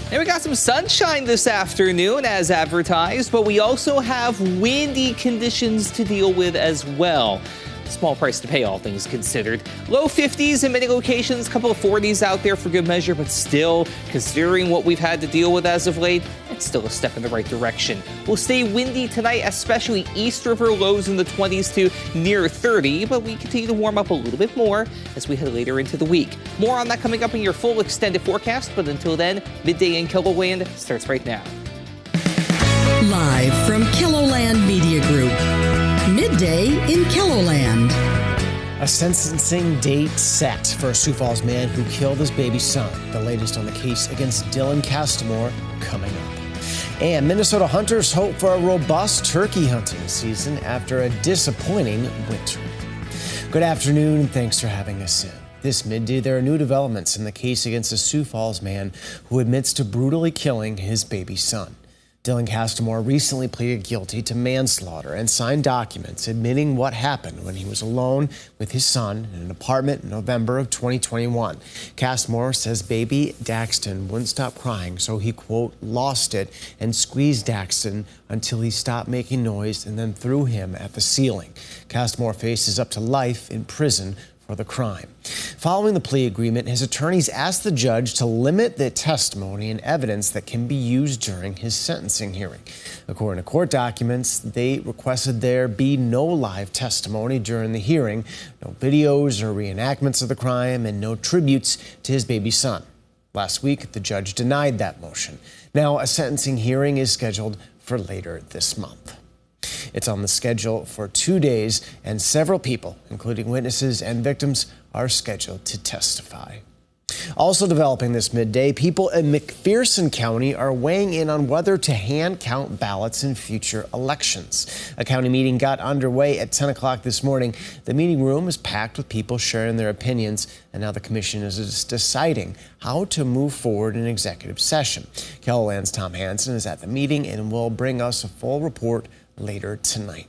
And we got some sunshine this afternoon as advertised, but we also have windy conditions to deal with as well. Small price to pay, all things considered. Low 50s in many locations, a couple of 40s out there for good measure, but still, considering what we've had to deal with as of late, it's still a step in the right direction. We'll stay windy tonight, especially East River, lows in the 20s to near 30, but we continue to warm up a little bit more as we head later into the week. More on that coming up in your full extended forecast, but until then, Midday in KELOLAND starts right now. Live from KELOLAND Media Group, Midday in KELOLAND. A sentencing date set for a Sioux Falls man who killed his baby son. The latest on the case against Dylan Castamore coming up. And Minnesota hunters hope for a robust turkey hunting season after a disappointing winter. Good afternoon, and thanks for having us in. This midday, there are new developments in the case against a Sioux Falls man who admits to brutally killing his baby son. Dylan Castamore recently pleaded guilty to manslaughter and signed documents admitting what happened when he was alone with his son in an apartment in November of 2021. Castamore says baby Daxton wouldn't stop crying, so he, quote, lost it and squeezed Daxton until he stopped making noise and then threw him at the ceiling. Castamore faces up to life in prison for the crime. Following the plea agreement, his attorneys asked the judge to limit the testimony and evidence that can be used during his sentencing hearing. According to court documents, they requested there be no live testimony during the hearing, no videos or reenactments of the crime, and no tributes to his baby son. Last week, the judge denied that motion. Now, a sentencing hearing is scheduled for later this month. It's on the schedule for 2 days, and several people, including witnesses and victims, are scheduled to testify. Also developing this midday, people in McPherson County are weighing in on whether to hand count ballots in future elections. A county meeting got underway at 10 o'clock this morning. The meeting room is packed with people sharing their opinions, and now the commission is deciding how to move forward in executive session. KELOLAND's Tom Hansen is at the meeting and will bring us a full report later tonight.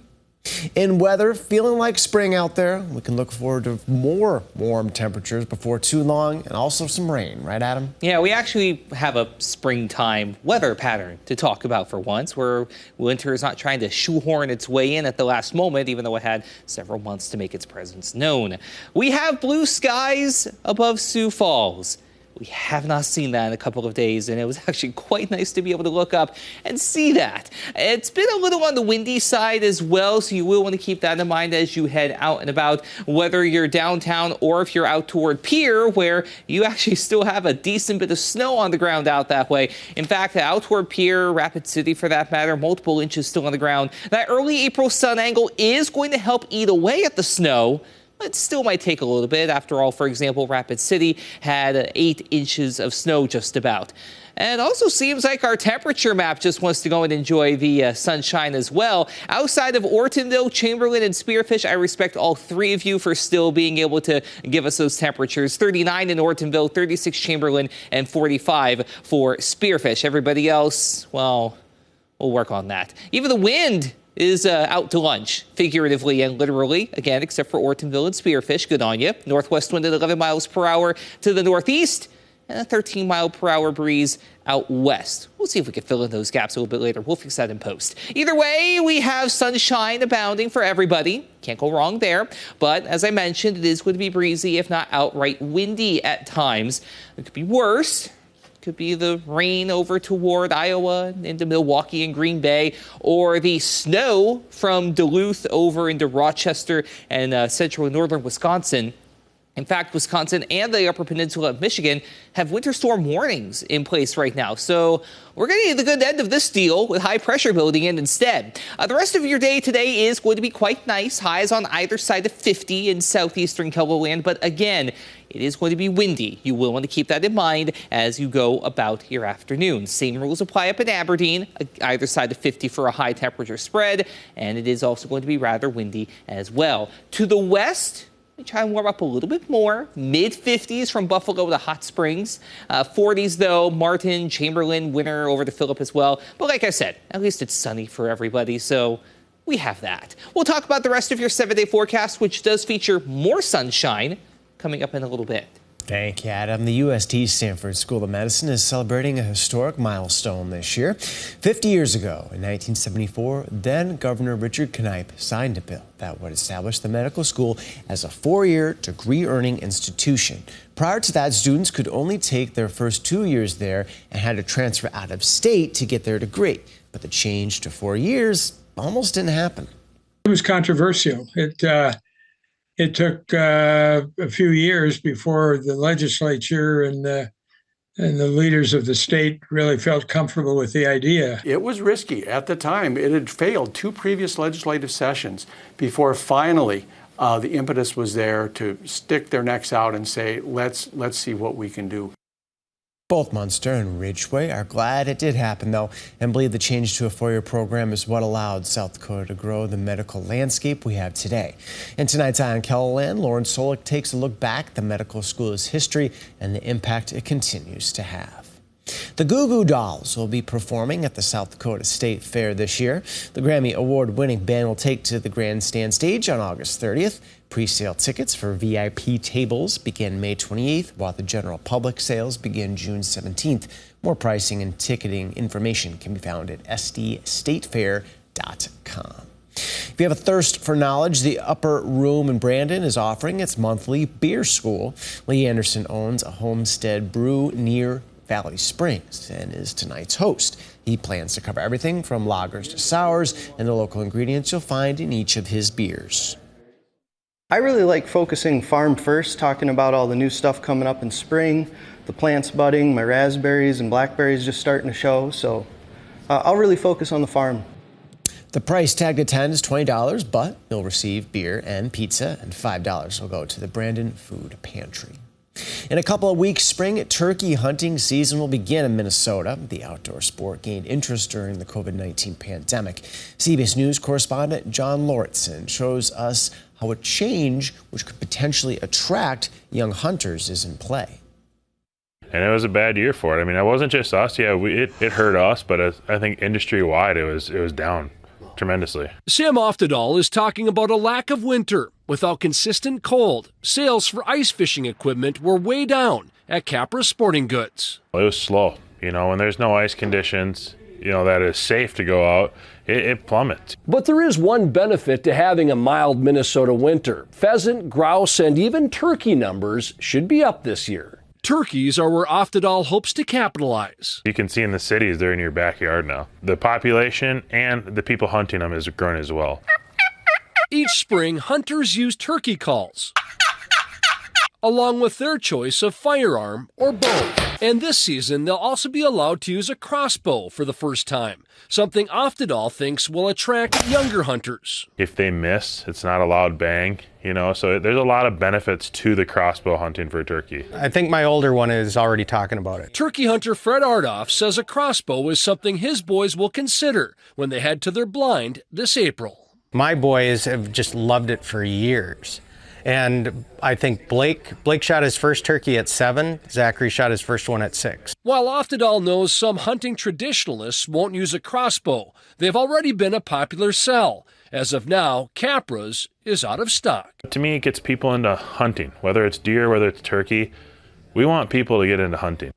In weather, feeling like spring out there. We can look forward to more warm temperatures before too long, and also some rain, right, Adam? Yeah, we actually have a springtime weather pattern to talk about for once, where winter is not trying to shoehorn its way in at the last moment, even though it had several months to make its presence known. We have blue skies above Sioux Falls. We have not seen that in a couple of days, and it was actually quite nice to be able to look up and see that. It's been a little on the windy side as well, so you will want to keep that in mind as you head out and about, whether you're downtown or if you're out toward Pier, where you actually still have a decent bit of snow on the ground out that way. In fact, out toward Pier, Rapid City for that matter, multiple inches still on the ground. That early April sun angle is going to help eat away at the snow. It still might take a little bit. After all, for example, Rapid City had 8 inches of snow just about. And it also seems like our temperature map just wants to go and enjoy the sunshine as well. Outside of Ortonville, Chamberlain, and Spearfish, I respect all three of you for still being able to give us those temperatures. 39 in Ortonville, 36 Chamberlain, and 45 for Spearfish. Everybody else, well, we'll work on that. Even the wind is out to lunch, figuratively and literally, again, except for Ortonville and Spearfish. Good on you. Northwest wind at 11 miles per hour to the northeast, and a 13-mile-per-hour breeze out west. We'll see if we can fill in those gaps a little bit later. We'll fix that in post. Either way, we have sunshine abounding for everybody. Can't go wrong there. But as I mentioned, it is going to be breezy, if not outright windy at times. It could be worse. Could be the rain over toward Iowa into Milwaukee and Green Bay, or the snow from Duluth over into Rochester and central and northern Wisconsin. In fact, Wisconsin and the Upper Peninsula of Michigan have winter storm warnings in place right now. So we're going to need the good end of this deal with high pressure building in instead. The rest of your day today is going to be quite nice. Highs on either side of 50 in southeastern KELOLAND. But again, it is going to be windy. You will want to keep that in mind as you go about your afternoon. Same rules apply up in Aberdeen, either side of 50 for a high temperature spread. And it is also going to be rather windy as well. To the west, we try and warm up a little bit more. Mid-50s from Buffalo to Hot Springs. 40s, though, Martin, Chamberlain, Winter over to Phillip as well. But like I said, at least it's sunny for everybody, so we have that. We'll talk about the rest of your 7-day forecast, which does feature more sunshine coming up in a little bit. Thank you, Adam. The UST Stanford School of Medicine is celebrating a historic milestone this year. 50 years ago, in 1974, then Governor Richard Knipe signed a bill that would establish the medical school as a 4-year degree-earning institution. Prior to that, students could only take their first 2 years there and had to transfer out of state to get their degree. But the change to 4 years almost didn't happen. It was controversial. It took a few years before the legislature and the leaders of the state really felt comfortable with the idea. It was risky at the time. It had failed 2 previous legislative sessions before finally the impetus was there to stick their necks out and say, let's see what we can do. Both Munster and Ridgeway are glad it did happen, though, and believe the change to a 4-year program is what allowed South Dakota to grow the medical landscape we have today. In tonight's Eye on KELOLAND, Lauren Solich takes a look back at the medical school's history and the impact it continues to have. The Goo Goo Dolls will be performing at the South Dakota State Fair this year. The Grammy Award-winning band will take to the grandstand stage on August 30th. Pre-sale tickets for VIP tables begin May 28th, while the general public sales begin June 17th. More pricing and ticketing information can be found at sdstatefair.com. If you have a thirst for knowledge, the Upper Room in Brandon is offering its monthly beer school. Lee Anderson owns a homestead brew near Valley Springs and is tonight's host. He plans to cover everything from lagers to sours and the local ingredients you'll find in each of his beers. I really like focusing farm first, talking about all the new stuff coming up in spring, the plants budding, my raspberries and blackberries just starting to show, so I'll really focus on the farm. The price tag to attend is $20, but you'll receive beer and pizza, and $5 will go to the Brandon Food Pantry. In a couple of weeks, spring turkey hunting season will begin in Minnesota. The outdoor sport gained interest during the COVID-19 pandemic. CBS News correspondent John Lauritsen shows us how a change which could potentially attract young hunters is in play. And it was a bad year for it. I mean, it wasn't just us. Yeah, it hurt us, but I think industry-wide it was down tremendously. Sam Oftedal is talking about a lack of winter. Without consistent cold, sales for ice fishing equipment were way down at Capra Sporting Goods. It was slow. You know, when there's no ice conditions, you know, that is safe to go out, it plummets. But there is one benefit to having a mild Minnesota winter. Pheasant, grouse, and even turkey numbers should be up this year. Turkeys are where Oftedal hopes to capitalize. You can see in the cities, they're in your backyard now. The population and the people hunting them is growing as well. Each spring, hunters use turkey calls, along with their choice of firearm or bow. And this season, they'll also be allowed to use a crossbow for the first time, something Oftedal thinks will attract younger hunters. If they miss, it's not a loud bang, you know, so there's a lot of benefits to the crossbow hunting for turkey. I think my older one is already talking about it. Turkey hunter Fred Ardoff says a crossbow is something his boys will consider when they head to their blind this April. My boys have just loved it for years. And I think Blake shot his first turkey at 7. Zachary shot his first one at 6. While Oftedal knows some hunting traditionalists won't use a crossbow, they've already been a popular sell. As of now, Capra's is out of stock. To me, it gets people into hunting, whether it's deer, whether it's turkey. We want people to get into hunting.